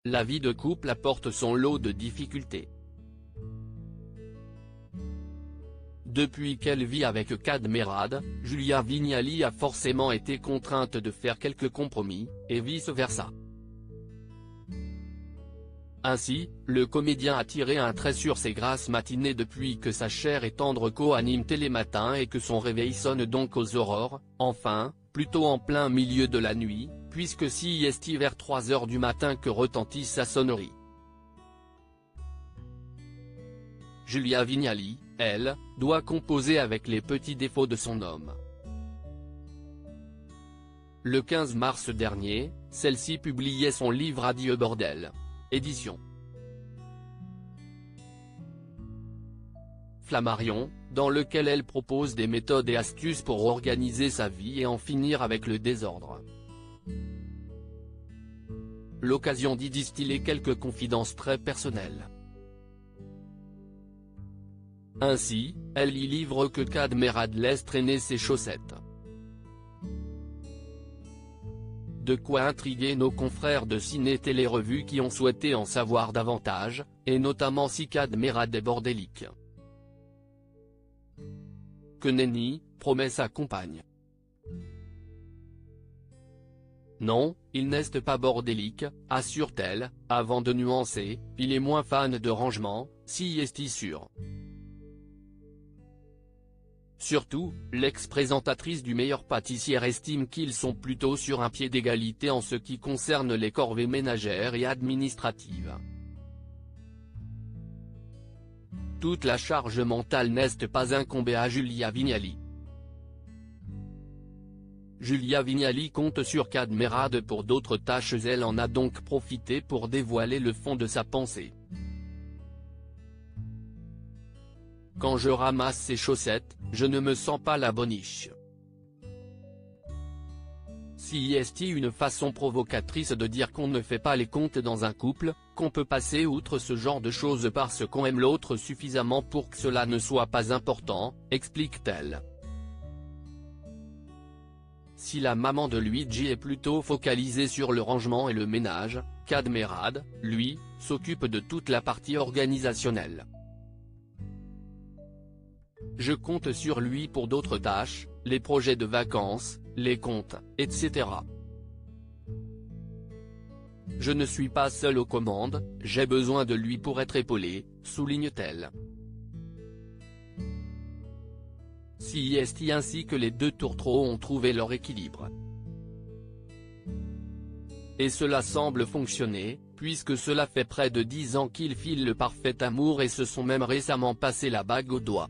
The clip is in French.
la vie de couple apporte son lot de difficultés. Depuis qu'elle vit avec Kad Merad, Julia Vignali a forcément été contrainte de faire quelques compromis, et vice-versa. Ainsi, le comédien a tiré un trait sur ses grasses matinées depuis que sa chère et tendre co-anime Télématin et que son réveil sonne donc aux aurores, enfin, plutôt en plein milieu de la nuit, puisque c'est vers 3 heures du matin que retentit sa sonnerie. Julia Vignali, elle, doit composer avec les petits défauts de son homme. Le 15 mars dernier, celle-ci publiait son livre Adieu bordel. Édition Flammarion, dans lequel elle propose des méthodes et astuces pour organiser sa vie et en finir avec le désordre. L'occasion d'y distiller quelques confidences très personnelles. Ainsi, elle y livre que Kad Merad laisse traîner ses chaussettes. De quoi intriguer nos confrères de ciné-télé-revue qui ont souhaité en savoir davantage, et notamment si Kad Merad est bordélique. Que nenni, promet sa compagne. Non, il n'est pas bordélique, assure-t-elle, avant de nuancer, il est moins fan de rangement, si est-il sûr. Surtout, l'ex-présentatrice du meilleur pâtissier estime qu'ils sont plutôt sur un pied d'égalité en ce qui concerne les corvées ménagères et administratives. Toute la charge mentale n'est pas incombée à Julia Vignali. Julia Vignali compte sur Kad Merad pour d'autres tâches, elle en a donc profité pour dévoiler le fond de sa pensée. Quand je ramasse ces chaussettes, je ne me sens pas la boniche. Si est une façon provocatrice de dire qu'on ne fait pas les comptes dans un couple, qu'on peut passer outre ce genre de choses parce qu'on aime l'autre suffisamment pour que cela ne soit pas important, explique-t-elle. Si la maman de Luigi est plutôt focalisée sur le rangement et le ménage, Kad Merad, lui, s'occupe de toute la partie organisationnelle. Je compte sur lui pour d'autres tâches, les projets de vacances, les comptes, etc. Je ne suis pas seule aux commandes, j'ai besoin de lui pour être épaulée, souligne-t-elle. Si est ainsi que les deux tourtereaux ont trouvé leur équilibre. Et cela semble fonctionner, puisque cela fait près de 10 ans qu'ils filent le parfait amour et se sont même récemment passé la bague au doigt.